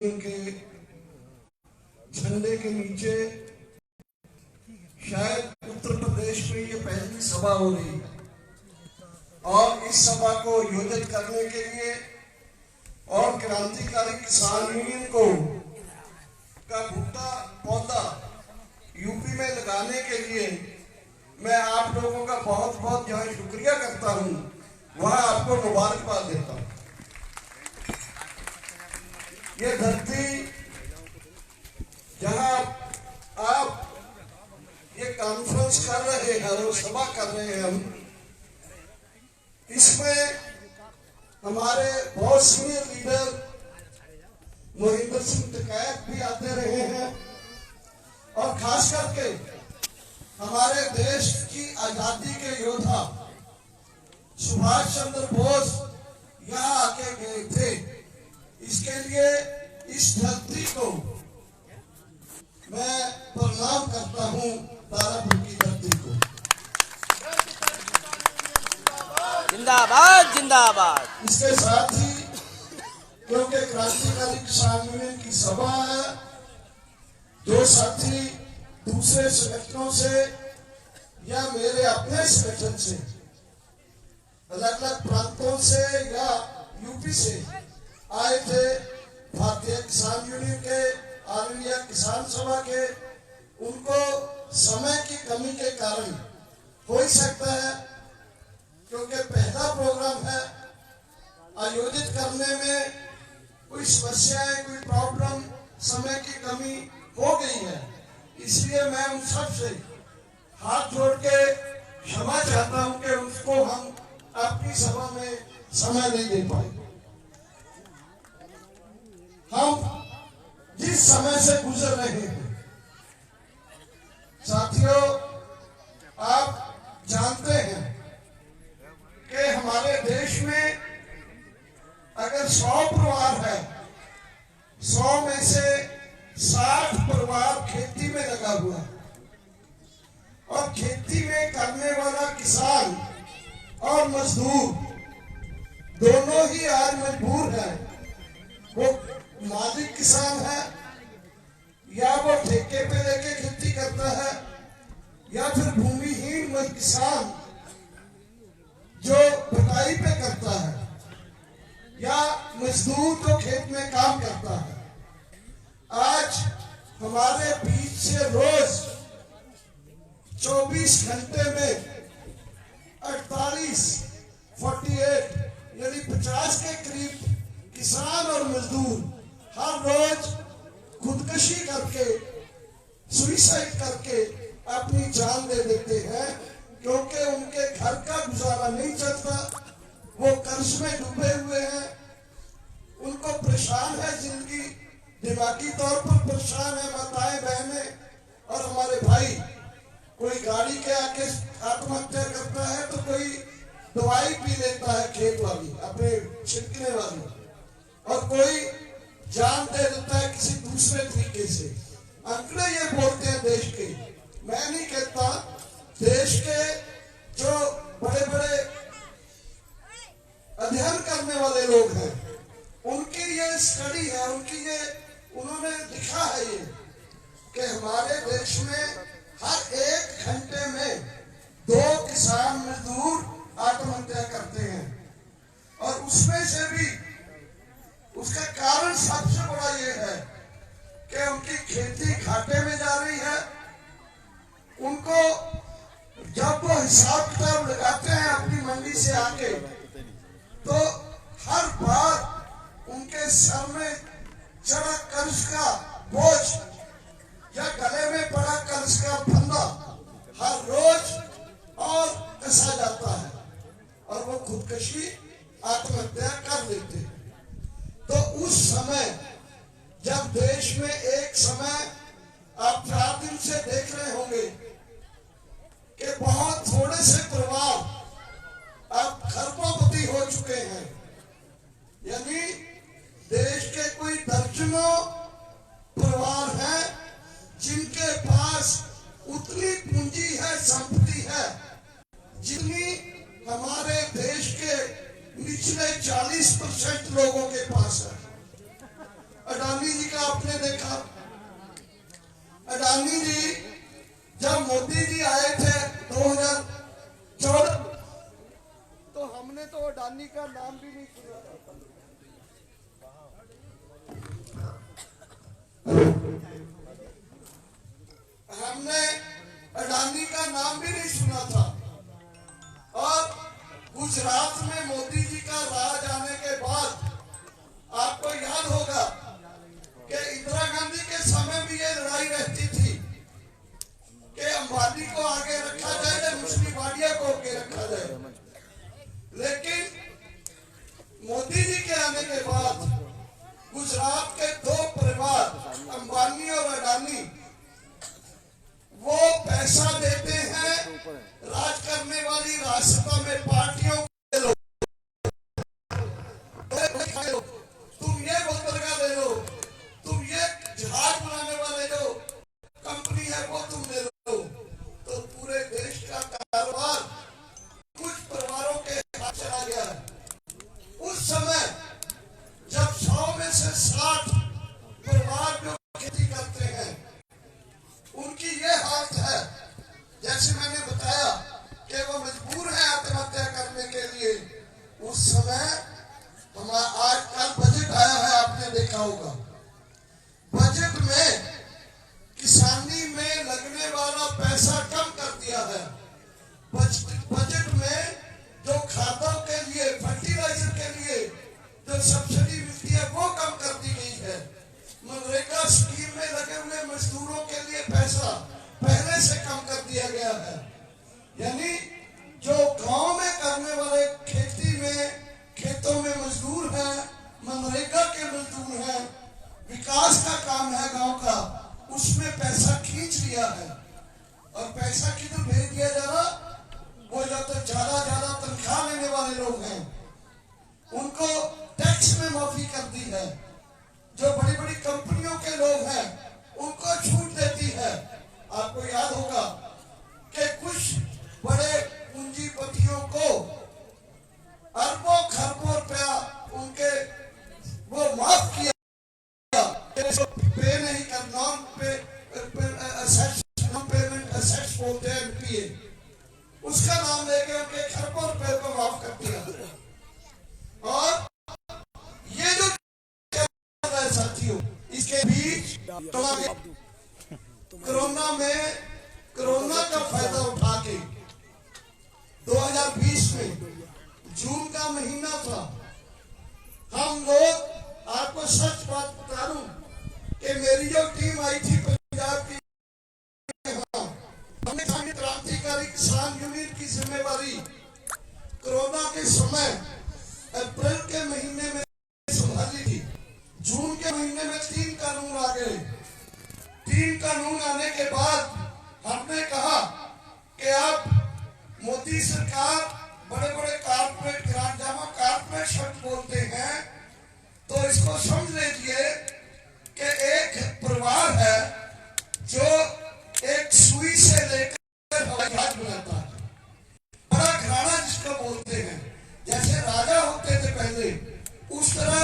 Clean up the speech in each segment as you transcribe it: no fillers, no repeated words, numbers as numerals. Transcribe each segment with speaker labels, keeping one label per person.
Speaker 1: के झंडे के नीचे शायद उत्तर प्रदेश में ये पहली सभा हो रही है और इस सभा को आयोजित करने के लिए और क्रांतिकारी किसान यूनियन को का भुट्टा पौधा यूपी में लगाने के लिए मैं आप लोगों का बहुत बहुत जहाँ शुक्रिया करता हूँ, वहां आपको मुबारकबाद देता हूँ। ये धरती जहां आप ये कॉन्फ्रेंस कर रहे हैं और सभा कर रहे हैं, हम इसमें हमारे बहुत सीनियर लीडर मोहिंदर सिंह टिकैत भी आते रहे हैं और खास करके हमारे देश की आजादी के योद्धा सुभाष चंद्र बोस यहाँ आके गए थे। इसके लिए इस धरती को मैं प्रणाम करता हूँ, तारापुर की धरती को।
Speaker 2: जिंदाबाद जिंदाबाद।
Speaker 1: इसके साथ ही क्योंकि क्रांतिकारी किसान यूनियन की सभा है, जो साथी दूसरे संगठनों से या मेरे अपने संगठन से अलग अलग प्रांतों से या यूपी से आए थे, भारतीय किसान यूनियन के, ऑल इंडिया किसान सभा के, उनको समय की कमी के कारण हो ही सकता है क्योंकि पहला प्रोग्राम है, आयोजित करने में कोई समस्याएं, कोई प्रॉब्लम, समय की कमी हो गई है। इसलिए मैं उन सब से हाथ जोड़ के क्षमा चाहता हूं कि उसको हम अपनी सभा में समय नहीं दे पाए। हम जिस समय से गुजर रहे हैं, साथियों, आप जानते हैं कि हमारे देश में अगर 100 परिवार है, 100 में से 60 परिवार खेती में लगा हुआ है और खेती में करने वाला किसान और मजदूर दोनों ही आज मजबूर है। वो मालिक किसान है या वो ठेके पे लेके खेती करता है या फिर भूमिहीन किसान जो पिटाई पे करता है या मजदूर जो खेत में काम करता है। आज हमारे बीच से रोज 24 घंटे में 48 यानी 50 के करीब किसान और मजदूर हर रोज खुदकशी करके, सुइसाइड करके अपनी जान दे देते हैं क्योंकि उनके घर का गुजारा नहीं चलता, वो कर्ज में डूबे हुए हैं, उनको परेशान है जिंदगी, दिमागी तौर पर परेशान है माताएं बहनें और हमारे भाई। कोई गाड़ी के आके आत्महत्या करता है तो कोई दवाई पी लेता है खेत वाली, अपने छिड़कने वाली, और कोई जान दे देता है किसी दूसरे तरीके से। अंकड़े ये बोलते हैं देश के, मैं नहीं कहता। देश के जो बड़े बड़े अध्ययन करने वाले लोग हैं, उनकी ये स्टडी है, उनकी ये उन्होंने लिखा है ये कि हमारे देश में हर 1 घंटे में 2 किसान मजदूर आत्महत्या करते हैं और उसमें से भी उसका कारण सबसे बड़ा ये है कि उनकी खेती घाटे में जा रही है। उनको जब वो हिसाब किताब लगाते हैं अपनी मंडी से आके, तो हर बार उनके सर में चढ़ा कर्ज का बोझ या गले में पड़ा कर्ज का फंदा हर रोज और कसा जाता है और वो खुदकशी, आत्महत्या कर लेते हैं। तो उस समय जब देश में एक समय आप 4 दिन से देख रहे होंगे कि बहुत थोड़े से परिवार अब खरबोपति हो चुके हैं, यानी देश के कोई दर्जनों परिवार हैं जिनके पास उतनी पूंजी है, संपत्ति है, जितनी हमारे देश के निचले 40% लोगों के पास है। अडानी आपने देखा। अडानी जी जब मोदी जी आए थे 2014, तो हमने तो अडानी का नाम भी नहीं सुना था। हमने अडानी का नाम भी नहीं सुना था। और गुजरात में मोदी जी का राज आने के बाद आपको याद होगा कि इंदिरा गांधी के समय भी ये लड़ाई रहती थी कि अंबानी को आगे रखा जाए या मुस्लिम वाडिया को आगे रखा जाए। लेकिन मोदी जी के आने के बाद गुजरात के दो परिवार अंबानी और अडानी वो पैसा देते हैं राज करने वाली राजसभा में पार्टियों के लोग। तुम ये मुतलका दे लो, तुम ये जहाज बनाने वाले जो कंपनी है वो तुम दे लो, तो पूरे देश का कारोबार कुछ परिवारों के हाथ चला गया है। उस समय जब 100 में से 60 परिवार जो खेती करते हैं उनकी ये हालत है, जैसे मैंने बताया कि वो मजबूर है आत्महत्या करने के लिए। उस समय हमारा आज कल बजट आया है, आपने देखा होगा। बजट में किसानी में लगने वाला पैसा कम कर दिया है। बजट में जो खादों के लिए, फर्टिलाइजर के लिए जो सब्सिडी मिलती है वो कम कर दी गई है। मनरेगा स्कीम में लगे हुए मजदूरों के लिए पैसा पहले से कम कर दिया गया है। यानी जो गांव में करने वाले खेती में, खेतों में मजदूर हैं, मनरेगा के मजदूर हैं, विकास का काम है गांव का, उसमें पैसा खींच लिया है। और पैसा किधर भेज दिया जा रहा? वो जो तो ज्यादा तनख्वाह लेने वाले लोग हैं उनको टैक्स में माफी कर दी है। जो बड़ी बड़ी कंपनियों के लोग हैं उनको छूट देती है। आपको याद होगा कि कुछ बड़े पूंजीपतियों को अरबों खरबों रुपया उनके वो माफ किया, पे नहीं कर, नॉन पेमेंट असेट्स बोलते हैं एनपीए, उसका नाम लेके उनके खरबों रुपए को माफ कर दिया। और ये जो साथियों, इसके बीच कोरोना का फायदा उठा के 2020 में जून का महीना था, हम लोग, आपको सच बात बता दूं कि मेरी जो टीम आई थी पंजाब की, हमने क्रांतिकारी किसान यूनियन की जिम्मेवारी कोरोना के समय अप्रैल के महीने में संभाली थी। जून के महीने में 3 कानून आ गए। 3 कानून आने के बाद हमने कहा कि अब मोदी सरकार बड़े बड़े कारपोरेट ग्रांट, जहां कारपोरेट शब्द बोलते हैं, तो इसको समझ लीजिए कि एक परिवार है जो एक सुई से लेकर हवाई जहाज बनाता है। बड़ा घराना जिसको बोलते हैं, जैसे राजा होते थे पहले, उस तरह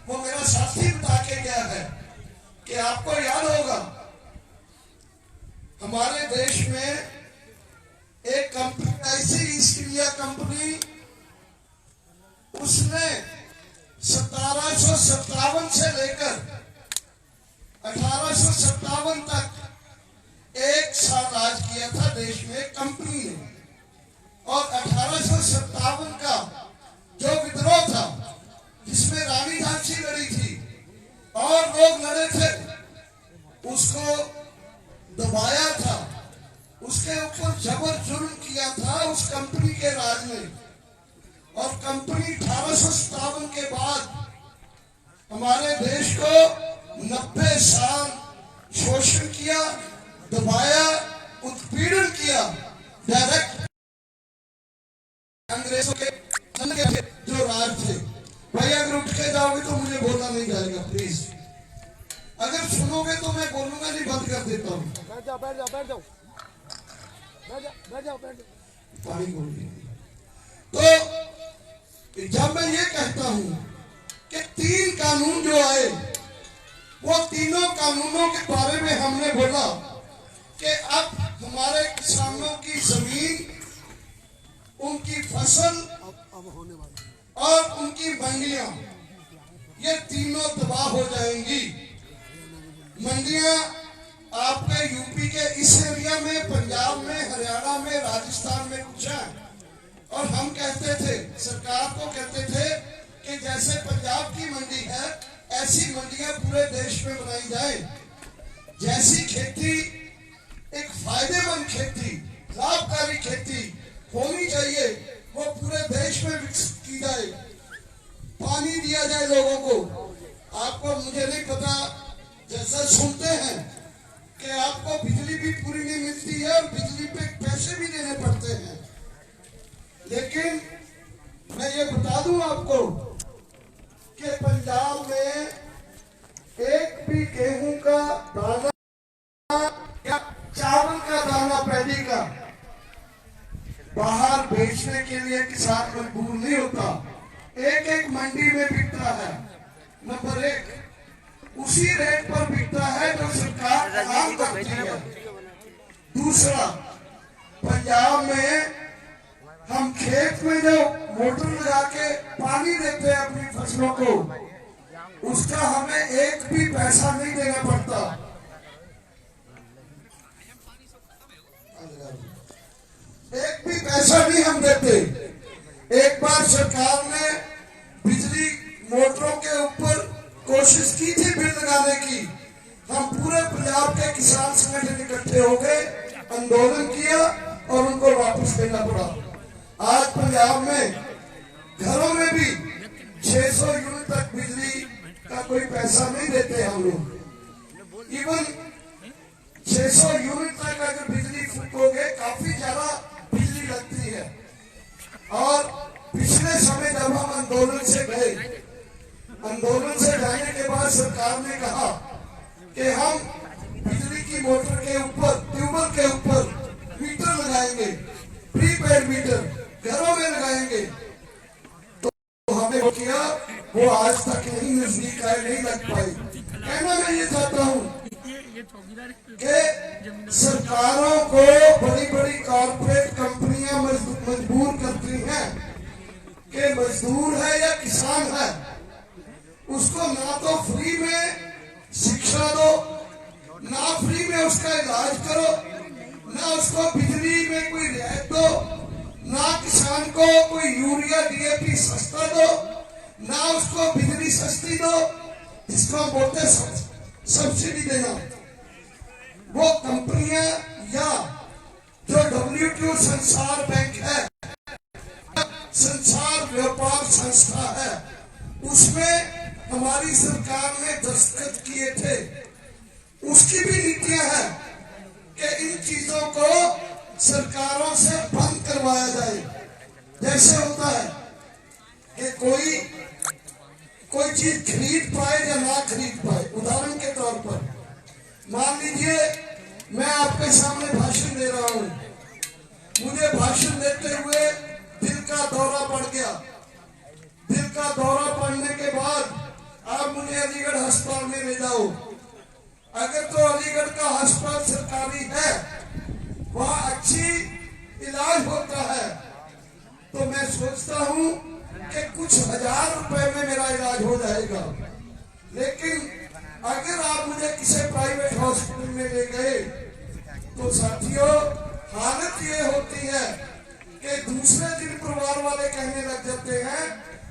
Speaker 1: वो मेरा साथी बता के गया है कि आपको याद होगा हमारे देश में एक कंपनी ऐसी, ईस्ट इंडिया कंपनी, उसने 1757 से लेकर 1857 तक 1 साल राज किया था देश में कंपनी ने। और 1857 का जो विद्रोह था जिसमें रानी झांसी लड़ी थी और लोग लड़े थे, उसको दबाया था, उसके ऊपर जबर जुल्म किया था उस कंपनी के राज में। और कंपनी 1857 के बाद हमारे देश को 90 साल शोषण किया, दबाया, उत्पीड़न किया। डायरेक्ट अंग्रेजों के जो राज थे। भाई अगर उठ के जाओगे तो मुझे बोलना नहीं जाएगा प्लीज। अगर सुनोगे तो मैं बोलूंगा नहीं, बंद कर देता हूँ। बैठ जाओ बैठ जाओ बैठ जाओ बैठ जाओ बैठ जाओ। पानी बोलिए। तो जब मैं ये कहता हूं कि 3 कानून जो आए वो तीनों कानूनों के बारे में हमने बोला कि अब हमारे किसानों की जमीन, उनकी फसल और उनकी मंडियां, ये तीनों तबाह हो जाएंगी। मंडियां आपके यूपी के इस एरिया में, पंजाब में, हरियाणा में, राजस्थान में कुछ है। और हम कहते थे, सरकार को कहते थे कि जैसे पंजाब की मंडी है ऐसी मंडियां पूरे देश में बनाई जाए। जैसी खेती एक फायदेमंद खेती, लाभकारी खेती होनी चाहिए, वो पूरे देश में विकसित की जाए। पानी दिया जाए लोगों को। आपको, मुझे नहीं पता, जैसा सुनते हैं कि आपको बिजली भी पूरी नहीं मिलती है और बिजली पे पैसे भी देने पड़ते हैं। लेकिन मैं ये बता दूं आपको कि पंजाब में एक भी गेहूं का दाना या चावल का दाना, पैडी का, बाहर बेचने के लिए किसान मजबूर नहीं होता। एक एक मंडी में बिकता है। नंबर एक, उसी रेट पर बिकता है जो सरकार ऐलान करती है। दूसरा, पंजाब में हम खेत में जो मोटर लगा के पानी देते हैं अपनी फसलों को, उसका हमें एक भी पैसा नहीं देना पड़ता। एक भी पैसा नहीं हम देते। एक बार सरकार ने बिजली मोटरों के ऊपर कोशिश की थी बिल लगाने की। हम पूरे पंजाब के किसान संगठन इकट्ठे हो गए, आंदोलन किया और उनको वापस देना पड़ा। आज पंजाब में घरों में भी 600 यूनिट तक बिजली का कोई पैसा नहीं देते हम लोग। इवन 600 यूनिट तक अगर बिजली फूकोगे काफी ज्यादा बिजली लगती है। और पिछले समय जब हम आंदोलन से गए, आंदोलन से जाने के बाद सरकार ने कहा कि हम बिजली की मोटर के ऊपर, ट्यूबवेल के ऊपर मीटर लगाएंगे, प्रीपेड मीटर घरों में लगाएंगे। तो हमने वो किया, वो आज तक नहीं नजदीक आए, नहीं लग पाई। कहना मैं ये चाहता हूँ कि सरकारों को बड़ी बड़ी कॉर्पोरेट कंपनियां मजबूर करती हैं कि मजदूर है या किसान है, उसको ना तो फ्री में शिक्षा दो, ना फ्री में उसका इलाज करो, ना उसको बिजली में कोई रियायत दो, ना किसान को कोई यूरिया डीएपी सस्ता दो, ना उसको बिजली सस्ती दो, जिसको हम बोलते सब्सिडी देना। वो कंपनियां या जो WTO संसार बैंक है, संसार व्यापार संस्था है, उसमें हमारी सरकार ने दस्तखत किए थे। उसकी भी नीतियां हैं कि इन चीजों को सरकारों से बंद करवाया जाए। जैसे होता है कि कोई चीज खरीद पाए या ना खरीद पाए। उदाहरण के तौर पर मान लीजिए मैं आपके सामने भाषण दे रहा हूं, मुझे भाषण देते हुए दिल का दौरा पड़ गया। दिल का दौरा पड़ने के बाद आप मुझे अलीगढ़ अस्पताल में ले जाओ। अगर तो अलीगढ़ का अस्पताल सरकारी है, वहां अच्छी इलाज होता है, तो मैं सोचता हूं कि कुछ हजार रुपए में मेरा इलाज हो जाएगा। लेकिन अगर आप मुझे किसी प्राइवेट हॉस्पिटल में ले गए तो साथियों हालत ये होती है कि दूसरे दिन परिवार वाले कहने लग जाते हैं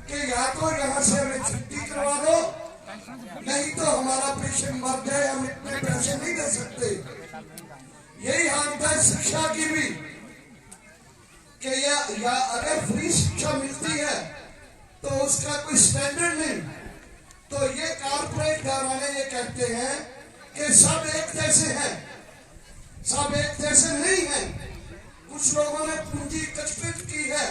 Speaker 1: कि या तो यहाँ से हमें छुट्टी करवा दो, नहीं तो हमारा पेशेंट मर जाए, हम इतने पैसे नहीं दे सकते। यही हालत है शिक्षा की भी कि या अगर फ्री शिक्षा मिलती है तो उसका कोई स्टैंडर्ड नहीं। तो ये कॉर्पोरेट घराने ये कहते हैं कि सब एक जैसे हैं, सब एक जैसे नहीं हैं। कुछ लोगों ने पूंजी एकत्रित की है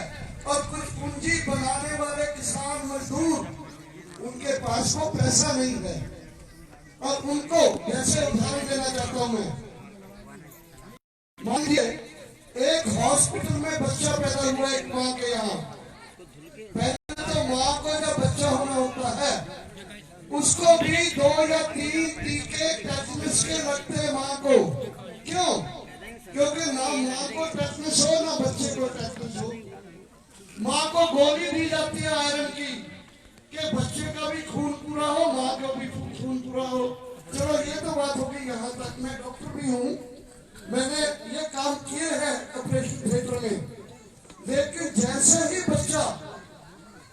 Speaker 1: और कुछ पूंजी बनाने वाले किसान मजदूर, उनके पास वो पैसा नहीं है। और उनको जैसे उदाहरण देना चाहता हूं मैं, मान लीजिए एक हॉस्पिटल में बच्चा पैदा हुआ एक माँ के यहाँ। पहले तो माँ को जब बच्चा होना होता है उसको भी 2 या 3 टीके टेटनस के लगते हैं माँ को। क्यों? क्योंकि ना माँ को टेटनस हो ना बच्चे को टेटनस हो। माँ को गोली दी जाती है आयरन की कि बच्चे का भी खून पूरा हो, माँ का भी खून पूरा हो। चलो ये तो बात होगी यहाँ तक। मैं डॉक्टर भी हूँ, मैंने ये काम किए हैं ऑपरेशन थिएटर में। लेकिन जैसे ही बच्चा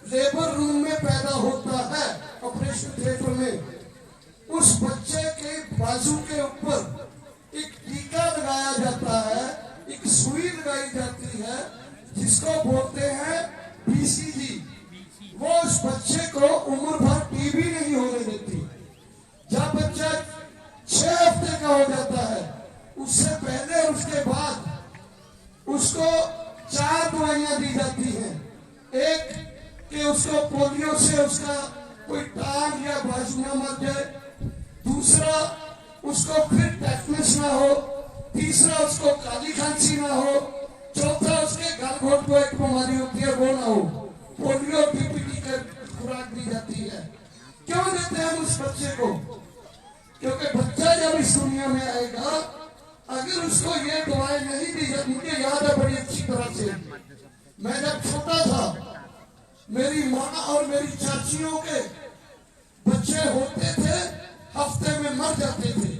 Speaker 1: लेबर रूम में पैदा होता है ऑपरेशन थिएटर में, उस बच्चे के बाजू के ऊपर एक टीका लगाया जाता है, एक सुई लगाई जाती है जिसको बोलते हैं बीसीजी। वो उस बच्चे को उम्र भर टीबी नहीं होने देती। जब बच्चा 6 हफ्ते का हो जाता है, उससे पहले और उसके बाद उसको 4 दवाइयां दी जाती हैं। एक कि उसको पोलियो से उसका कोई टांग या बाजू ना मर जाए, दूसरा उसको फिर टेटनस ना हो, तीसरा उसको काली खांसी ना हो, चौथा उसके गलघोंट को एक बीमारी होती है वो ना हो। पोलियो डीपीटी की खुराक दी जाती है। क्यों देते हैं उस बच्चे को? क्योंकि बच्चा जब इस दुनिया में आएगा, अगर उसको ये दवाई नहीं दी जाती, मुझे याद है बड़ी अच्छी तरह से, मैं जब छोटा था, मेरी माँ और मेरी चाचियों के बच्चे होते थे, हफ्ते में मर जाते थे।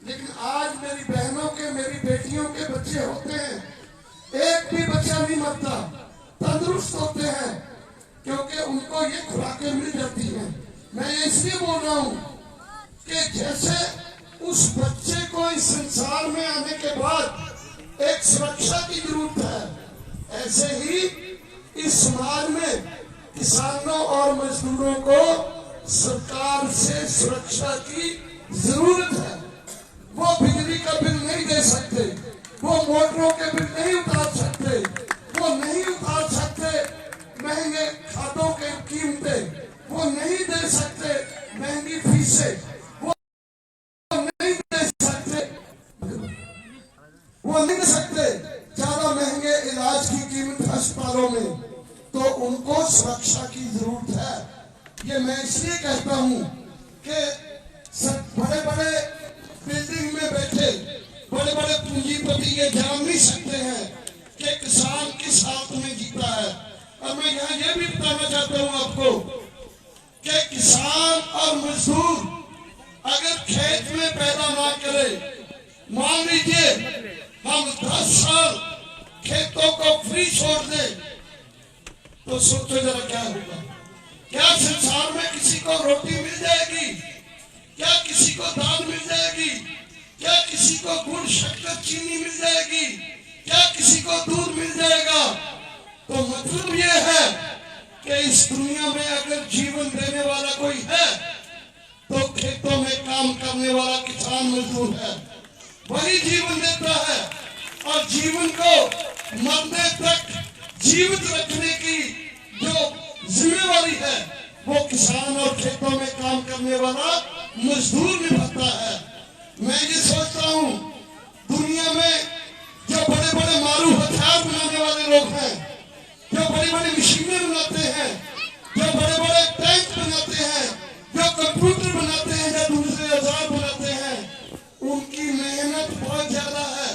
Speaker 1: लेकिन आज मेरी बहनों के, मेरी बेटियों के बच्चे होते हैं, एक भी बच्चा नहीं मरता, तंदुरुस्त होते हैं, क्योंकि उनको ये खुराकें मिल जाती हैं। मैं इसलिए बोल रहा हूँ कि जैसे उस बच्चे को इस संसार में आने के बाद एक सुरक्षा की जरूरत है, ऐसे ही इस समाज में किसानों और मजदूरों को सरकार से सुरक्षा की जरूरत है। वो बिजली का बिल नहीं दे सकते, वो मोटरों के बिल नहीं उतार सकते, वो नहीं उतार सकते महंगे खादों के कीमतें, वो नहीं दे सकते महंगी फीसें, वो नहीं दे सकते ज्यादा महंगे इलाज की कीमत अस्पतालों में। तो उनको सुरक्षा की जरूरत है। ये मैं इसलिए कहता हूँ कि बड़े बड़े बिल्डिंग में बैठे बड़े बड़े पूंजीपति ये जान नहीं सकते हैं कि किसान किस हालत में जीता है। और मैं यहाँ ये भी बताना चाहता हूँ आपको कि किसान और मजदूर अगर खेत में पैदा ना करे, मान लीजिए हम 10 साल खेतों को फ्री छोड़ दें, तो सोचो जरा क्या होगा। क्या संसार में किसी को रोटी मिल जाएगी? क्या किसी को दाल मिल जाएगी? क्या किसी को गुड़ शक्कर चीनी मिल जाएगी? क्या किसी को दूध मिल जाएगा? तो मतलब ये है कि इस दुनिया में अगर जीवन देने वाला कोई है तो खेतों में काम करने वाला किसान मजदूर है, वही जीवन देता है। और जीवन को मरने तक जीवित रखने की जो जिम्मेवारी है वो किसान और खेतों में काम करने वाला मजदूर निभाता है। मैं ये सोचता हूँ दुनिया में जो बड़े बड़े मारू हथियार बनाने वाले लोग हैं, जो बड़ी बड़ी मशीनें बनाते हैं, जो बड़े बड़े टैंक बनाते हैं, जो कंप्यूटर बनाते हैं, जो दूसरे औजार बनाते हैं, उनकी मेहनत बहुत ज्यादा है।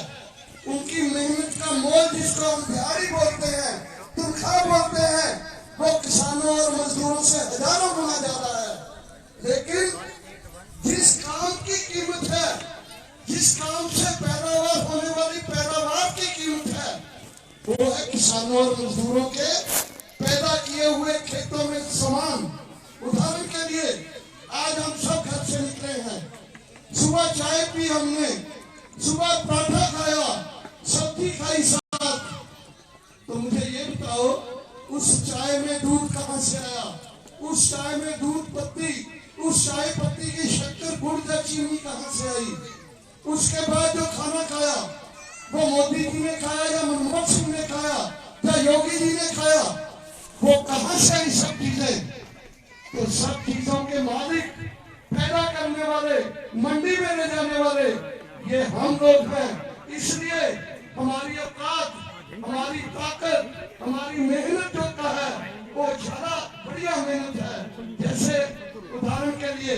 Speaker 1: उनकी मेहनत का मोल जिसको हम दिहाड़ी बोलते हैं, तनख्वाह बोलते हैं, वो किसानों और मजदूरों से हजारों गुना ज्यादा है। लेकिन जिस काम की कीमत है, जिस काम से पैदावार होने वाली पैदावार की कीमत है, वो है किसानों और मजदूरों के पैदा किए हुए खेतों में सामान। उदाहरण के लिए आज हम सब घर से निकले हैं, सुबह चाय पी हमने, सुबह पराठा खाया, सब्जी खाई साथ। तो मुझे ये बताओ उस चाय में दूध कहां से आया? उस चाय में दूध पत्ती, उस चाय पत्ती की शक्कर, गुड़ या चीनी कहां से आई? उसके बाद जो खाना खाया वो मोदी जी ने खाया या मनमोहन सिंह ने खाया या योगी जी ने खाया, वो कहां से आई सब चीजें? तो सब चीजों के मालिक, पैदा करने वाले, मंडी में ले जाने वाले ये हम लोग हैं। इसलिए हमारी औकात, हमारी ताकत, हमारी मेहनत जो का है वो ज्यादा बढ़िया मेहनत है। जैसे उदाहरण के लिए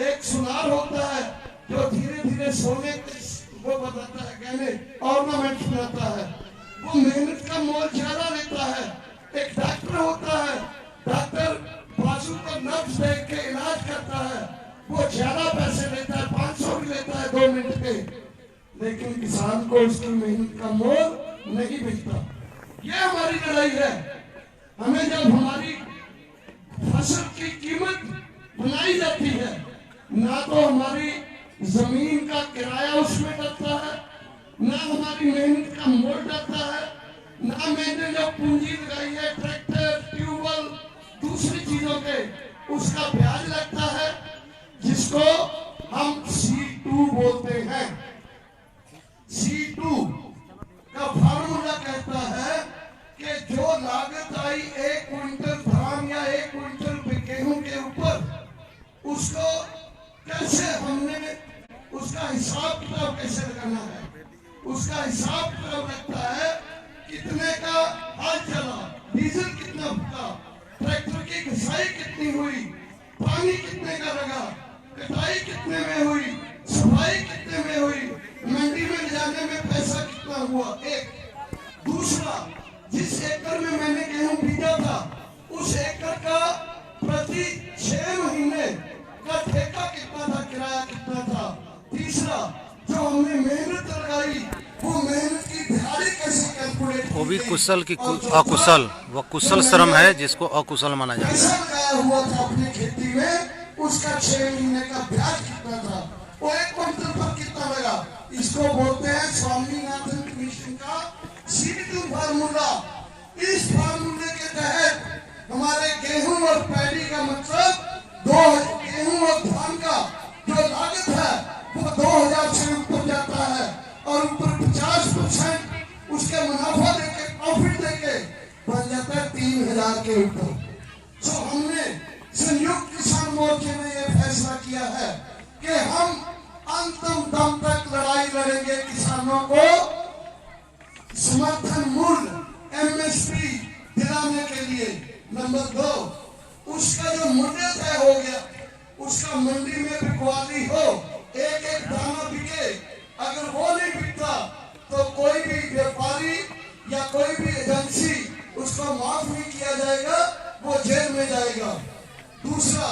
Speaker 1: एक सुनार होता है जो धीरे धीरे सोने के वो बताता है, गहने ऑर्नामेंट बनाता है, वो मेहनत का मोल ज्यादा लेता है। एक डॉक्टर होता है, डॉक्टर बाजू पर नब्ज देख के इलाज करता है, वो ज्यादा पैसे लेता है, 500 भी लेता है 2 मिनट के, लेकिन किसान को उसकी मेहनत का मोल नहीं मिलता। ये हमारी लड़ाई है। हमें जब हमारी फसल की कीमत बनाई जाती है, ना तो हमारी जमीन का किराया उसमें डरता है, ना हमारी मेहनत का मोल डरता है, ना मैंने जो पूंजी लगाई है ट्रैक्टर, ट्यूबवेल, दूसरी चीजों के, उसका ब्याज लगता है, जिसको हम C2 बोलते हैं। C2 का फार्मूला कहता है कि जो लागत आई 1 क्विंटल धान या 1 क्विंटल गेहूं के ऊपर, उसको कैसे हमने उसका हिसाब किताब कैसे लगाना है। उसका हिसाब किताब लगता है कितने का हल चला, डीजल कितना फूका, ट्रैक्टर की घिसाई कितनी हुई, पानी कितने का लगा, कटाई कितने में हुई, सफाई कितने में हुई, मंडी में जाने में पैसा कितना हुआ। एक दूसरा, जिस एकड़ में मैंने गेहूं बीजा था, उस एकड़ का प्रति 6 महीने का ठेका कितना था, किराया कितना था। तीसरा, जो हमने मेहनत लगाई, वो मेहनत की दिहाड़ी कैसे कैलकुलेट,
Speaker 2: वो भी कुशल की अकुशल, वो कुशल श्रम है जिसको अकुशल माना जाता है।
Speaker 1: पैसा लगाया हुआ था अपनी खेती में, उसका 6 महीने का ब्याज कितना था, वो 1 क्विंटल पर कितना लगा। इसको बोलते हैं स्वामीनाथन कमीशन का C2 फार्मूला। इस फार्मूले के तहत हमारे गेहूं और पैडी का मतलब गेहूं और धान का जो लागत है वो 2000 से ऊपर जाता है, और ऊपर 50% उसके मुनाफा देके, प्रॉफिट देके बन जाता है 3000 के ऊपर। तो हमने संयुक्त किसान मोर्चे में ये फैसला किया है कि हम अंतिम दम तक लड़ाई लड़ेंगे किसानों को समर्थन मूल्य MSP दिलाने के लिए। नंबर 2, उसका जो मूल्य तय हो गया, उसका मंडी में बिकवाली हो, एक एक दाना बिके। अगर वो नहीं बिकता तो कोई भी व्यापारी या कोई भी एजेंसी उसको माफ नहीं किया जाएगा, वो जेल में जाएगा। दूसरा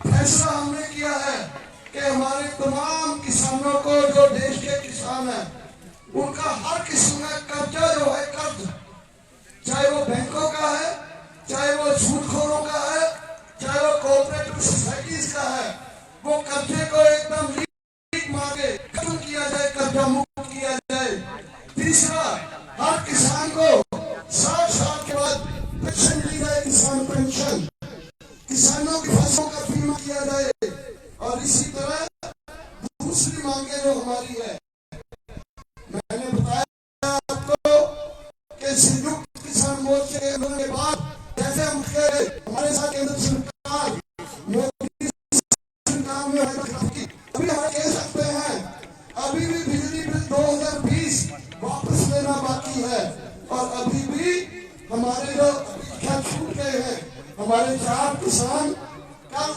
Speaker 1: फैसला हमने किया है कि हमारे तमाम किसानों को, जो देश के किसान हैं, उनका हर किस्म का कर्जा जो है, कर्ज, चाहे वो बैंकों का है, चाहे वो सूदखोरों का है, चाहे वो कोऑपरेटिव सोसाइटीज का है, वो कर्जे को एकदम लीक मांगे खत्म किया जाए, कर्जा मुक्त किया जाए। तीसरा, हर किसान को 60 साल के बाद पेंशन दी जाए, किसान पेंशन, किसानों की फसलों का बीमा किया जाए। और इसी तरह दूसरी मांगे जो हमारी है, मैंने बताया आपको कि संयुक्त किसान मोर्चे के बाद जैसे हम हमारे साथ केंद्र सरकार मोदी सरकार में अभी हम कह सकते हैं अभी भी बिजली बिल 2020 वापस लेना बाकी है, और अभी भी हमारे जो क्या छूट गए हैं, हमारे 4 किसान कल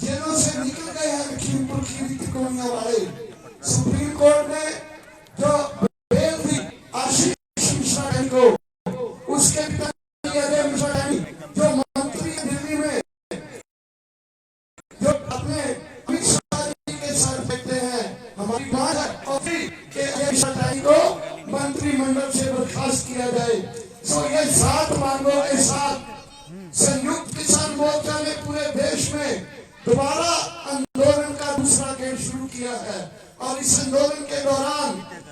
Speaker 1: जेलों से निकल गए हैं, लखीमपुर खीरी तिकोनिया वाले। सुप्रीम कोर्ट ने जो बेल दी आशीष मिश्रा को, उसके पिता जो मंत्री दिल्ली में जो अपने अमित शाह के साथ बैठते हैं, हमारी बात है को मंत्रिमंडल से बर्खास्त किया जाए। तो ये 7 मांगों के साथ संयुक्त किसान मोर्चा ने पूरे देश में दोबारा आंदोलन का दूसरा गेड़ शुरू किया है, और इस आंदोलन के दौरान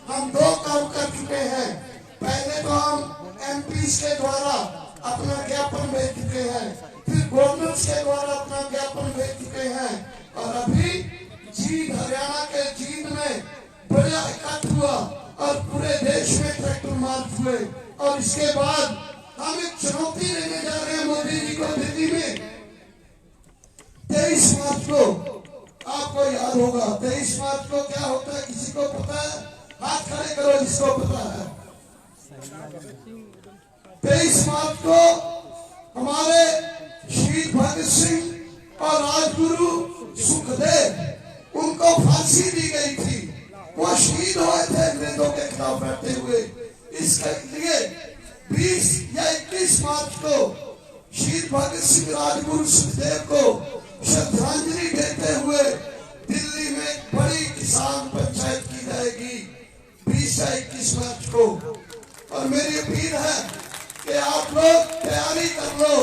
Speaker 1: हम 2 काम कर चुके हैं। पहले तो हम MPs के द्वारा अपना ज्ञापन भेज चुके हैं, फिर गवर्नर्स के द्वारा अपना ज्ञापन भेज चुके हैं, और अभी जींद, हरियाणा के जींद में बड़ा इकट्ठ हुआ और पूरे देश में ट्रैक्टर मार्च हुए। और इसके बाद हम एक चुनौती लेने जा रहे हैं मोदी जी को दिल्ली में 23 मार्च को। आपको याद होगा 23 मार्च को क्या होता है, किसी को पता है? हाथ खड़े करो जिसको पता है। 23 मार्च को हमारे शहीद भगत सिंह और राजगुरु सुखदेव उनको फांसी दी गई थी। वो शहीद हुए थे अंग्रेजों के खिलाफ लड़ते हुए। इसके लिए 20 या 21 मार्च को शहीद भगत सिंह राजगुरु सुखदेव को श्रद्धांजलि देते हुए दिल्ली में एक बड़ी किसान पंचायत की जाएगी 20 या 21 मार्च को। और मेरी अपील है कि आप लोग तैयारी कर लो।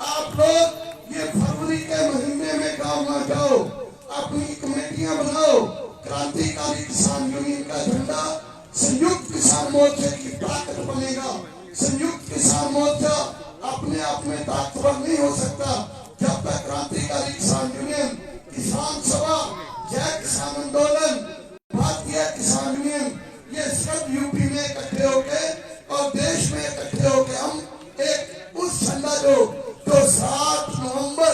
Speaker 1: आप लोग ये फरवरी के महीने में गांव में जाओ, अपनी कमेटियां बनाओ। क्रांतिकारी किसान यूनियन का झंडा संयुक्त किसान मोर्चे की ताकत बनेगा। संयुक्त किसान मोर्चा अपने आप में ताकतवर नहीं हो सकता जब तक क्रांतिकारी किसान यूनियन, किसान सभा, जय किसान आंदोलन, भारतीय किसान यूनियन ये सब यूपी में इकट्ठे होके और देश में इकट्ठे होके हम एक उस झंडा जो 7 नवंबर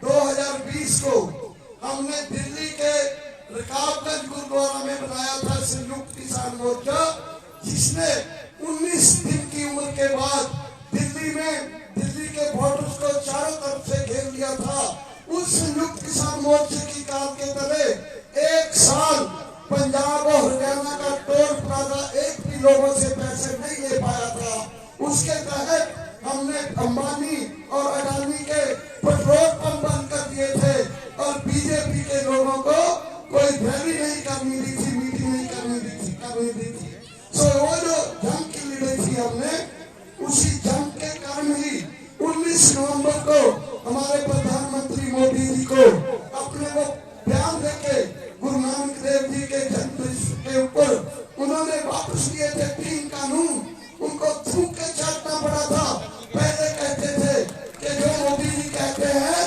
Speaker 1: 2020 को हमने दिल्ली के रकाबगंज गुरुद्वारा में बनाया था संयुक्त किसान मोर्चा, जिसने 19 दिन की उम्र के बाद दिल्ली के बॉर्डर्स को चारों तरफ से घेर लिया था। उस संयुक्त किसान मोर्चे की काल के तले एक साल पंजाब और हरियाणा का टोल प्लाजा एक भी लोगों से पैसे नहीं ले पाया था। उसके तहत हमने अंबानी और अडानी के पेट्रोल पंप बंद कर दिए थे और बीजेपी के लोगों को कोई रैली नहीं करनी दी थी, मीटिंग नहीं करनी दी थी। सो वो जो जंग की लड़ी थी हमने, उसी जंग के कारण ही 19 नवंबर को हमारे प्रधानमंत्री मोदी जी को अपने वो बयान देके गुरु नानक देव जी के जन्म के ऊपर उन्होंने वापस लिए थे 3 कानून। उनको थूक के चाटना पड़ा था। पहले कहते थे कि जो मोदी जी कहते हैं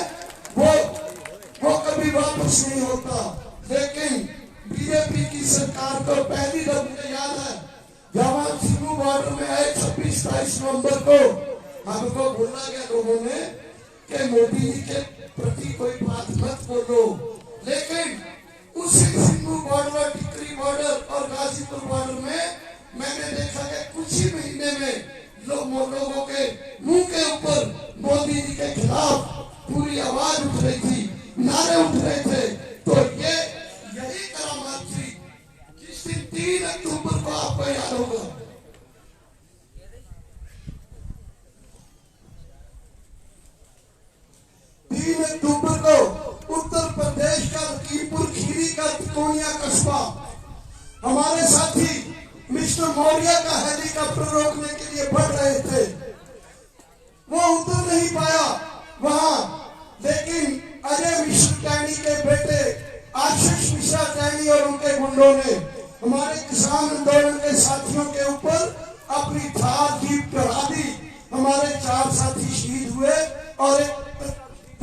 Speaker 1: वो कभी वापस नहीं होता, लेकिन बीजेपी की सरकार को पहली बार मुझे याद है जब सिंगू बॉर्डर में आए 26-27 नवंबर को हमको बोला गया लोगों ने कि मोदी जी के प्रति कोई बात मत बोलो, लेकिन उसी सिंगू बॉर्डर, टिकरी बॉर्डर और गाजीपुर बॉर्डर में मैंने देखा कि कुछ ही महीने में लोगों के मुंह के ऊपर मोदी जी के खिलाफ पूरी आवाज उठ रही थी, नारे उठ रहे थे। तो यही करामात थी जिस दिन 3 अक्टूबर को आपको याद होगा, 3 अक्टूबर को उत्तर प्रदेश का लखीमपुर खीरी का तिकोनिया कस्बा हमारे साथी मिस्टर मौर्य का हेलीकॉप्टर रोकने के लिए बढ़ रहे थे। वो उतर नहीं पाया वहां, लेकिन अजय मिश्र टैनी के बेटे आशीष मिश्रा टैनी और उनके गुंडों ने हमारे किसान आंदोलन के साथियों के ऊपर अपनी थार जीप चढ़ा दी। हमारे 4 साथी शहीद हुए और एक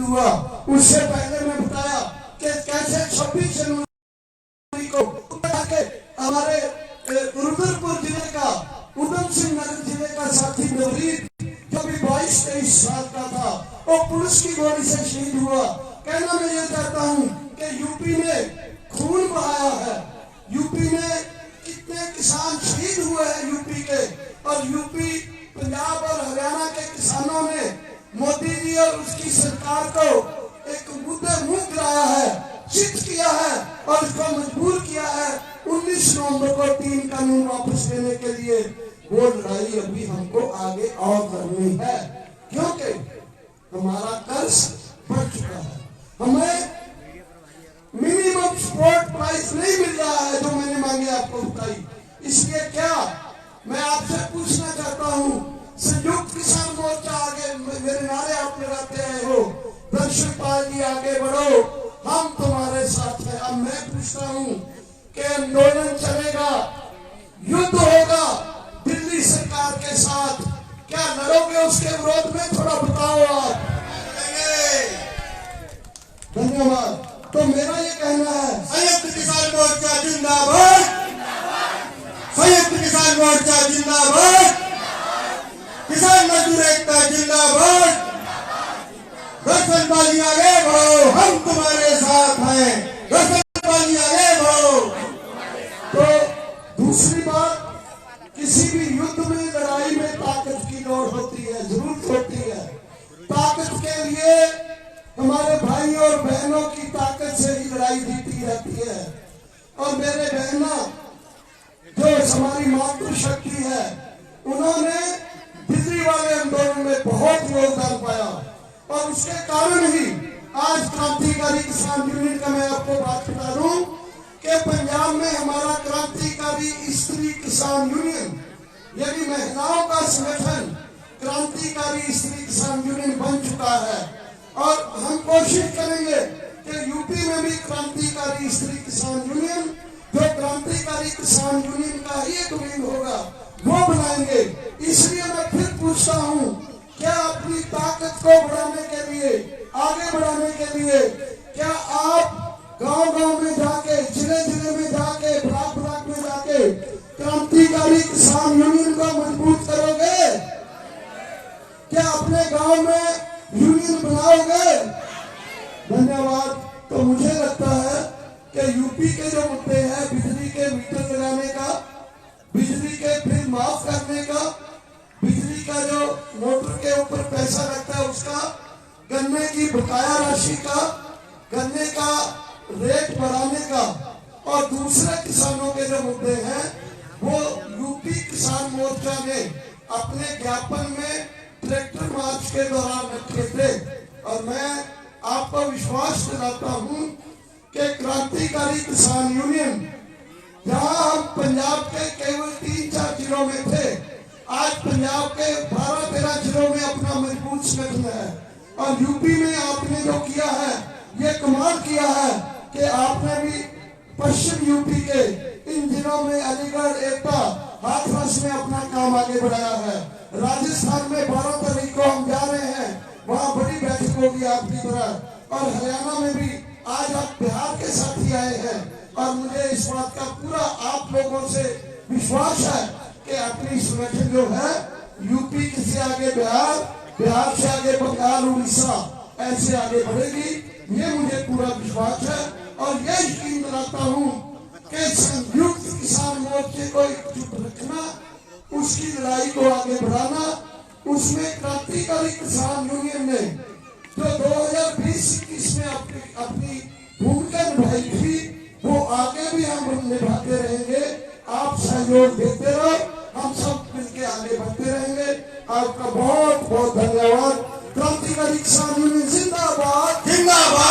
Speaker 1: हुआ। उससे पहले मैं बताया कि कैसे 26 जनवरी को हमारे रुद्रपुर जिले का उधम सिंह नगर जिले का साथी नवरीत जो भी 22-23 साल का था, वो पुलिस की गोली से शहीद हुआ। कहना मैं ये चाहता हूँ कि यूपी ने खून बहाया है। यूपी में कितने किसान शहीद हुए हैं यूपी के, और यूपी, पंजाब और हरियाणा के किसानों ने मोदी जी और उसकी सरकार को एक मुद्दे मुंह गिराया है, चित किया है और उसको मजबूर किया है 19 नवंबर को 3 कानून वापस लेने के लिए। वो लड़ाई अभी हमको आगे और करनी है, क्योंकि हमारा कर्ज बढ़ चुका है। हमें मिनिमम सपोर्ट प्राइस नहीं मिल रहा है जो मैंने मांगे आपको बताई। इसलिए क्या मैं आपसे पूछना चाहता हूँ, संयुक्त किसान मोर्चा आगे, मेरे नारे आप लगाते आए हो, दर्शन पाल जी आगे बढ़ो, हम तुम्हारे साथ हैं। अब मैं पूछता हूँ कि आंदोलन चलेगा, युद्ध होगा दिल्ली सरकार के साथ, क्या लड़ोगे उसके विरोध में? थोड़ा बताओ आप। धन्यवाद। तो मेरा ये कहना है,
Speaker 3: संयुक्त किसान मोर्चा जिंदाबाद, संयुक्त किसान मोर्चा जिंदाबाद, किसान मजदूर एकता जिंदाबाद। दर्शन पाल जी आगे बढ़ो, हम तुम्हारे साथ हैं। दर्शन पाल जी आगे बढ़ो।
Speaker 1: तो दूसरी बात, किसी भी युद्ध में, लड़ाई में ताकत की लोड़ होती है, जरूरत होती है। ताकत के लिए हमारे की जाती है। और मेरे बहना जो हमारी मातृशक्ति है, उन्होंने बिजली वाले आंदोलन में बहुत योगदान पाया और उसके कारण ही आज क्रांतिकारी किसान यूनियन का मैं आपको बात बता दूं कि पंजाब में हमारा क्रांतिकारी स्त्री किसान यूनियन यानी महिलाओं का संगठन क्रांतिकारी स्त्री किसान यूनियन बन चुका है। और हम कोशिश करेंगे कि यूपी में भी क्रांतिकारी स्त्री किसान यूनियन, जो क्रांतिकारी किसान यूनियन का ही एक विंग होगा, वो बनाएंगे। इसलिए मैं फिर पूछता हूँ, क्या अपनी ताकत को बढ़ाने के लिए, आगे बढ़ाने के लिए, क्या आप गांव-गांव में जाके, जिले-जिले में जाके, ब्लॉक-ब्लॉक में जाके क्रांतिकारी किसान यूनियन को मजबूत करोगे? क्या अपने गांव में यूनियन बनाओगे? धन्यवाद। तो मुझे लगता है कि यूपी के जो मुद्दे हैं, बिजली के मीटर लगाने का, बिजली के बिल माफ करने का, बिजली का जो मोटर के ऊपर पैसा लगता है उसका, गन्ने की बकाया राशि का, गन्ने का रेट बढ़ाने का, और दूसरे किसानों के जो मुद्दे हैं वो यूपी किसान मोर्चा ने अपने ज्ञापन में ट्रैक्टर मार्च के दौरान रखे थे। और मैं आपको विश्वास दिलाता हूं कि क्रांतिकारी किसान यूनियन, जहां हम पंजाब के केवल 3-4 जिलों में थे, आज पंजाब के 12-13 जिलों में अपना मजबूत संगठन है। और यूपी में आपने जो किया है, ये कमाल किया है कि आपने भी पश्चिम यूपी के इन जिलों में अलीगढ़, एटा, हाथरस में अपना काम आगे बढ़ाया है। राजस्थान में 12 तारीख को हम जा रहे हैं, वहाँ बड़ी बैठक होगी आपकी तरह। और हरियाणा में भी आज आप बिहार के साथ ही आए हैं और मुझे इस बात का पूरा आप लोगों से विश्वास है कि अपनी संगठन जो है यूपी से आगे बिहार, बिहार से आगे बंगाल, उड़ीसा, ऐसे आगे बढ़ेगी, ये मुझे पूरा विश्वास है। और ये यकीन दिलाता हूँ कि संयुक्त किसान मोर्चे को एकजुट रखना, उसकी लड़ाई को आगे बढ़ाना, उसमें क्रांतिकारी किसान यूनियन ने जो 2020-21 में अपनी भूमिका निभाई थी, वो आगे भी हम निभाते रहेंगे। आप सहयोग देते रहो, हम सब मिलकर आगे बढ़ते रहेंगे। आपका बहुत बहुत धन्यवाद। क्रांतिकारी किसान यूनियन जिंदाबाद, जिंदाबाद।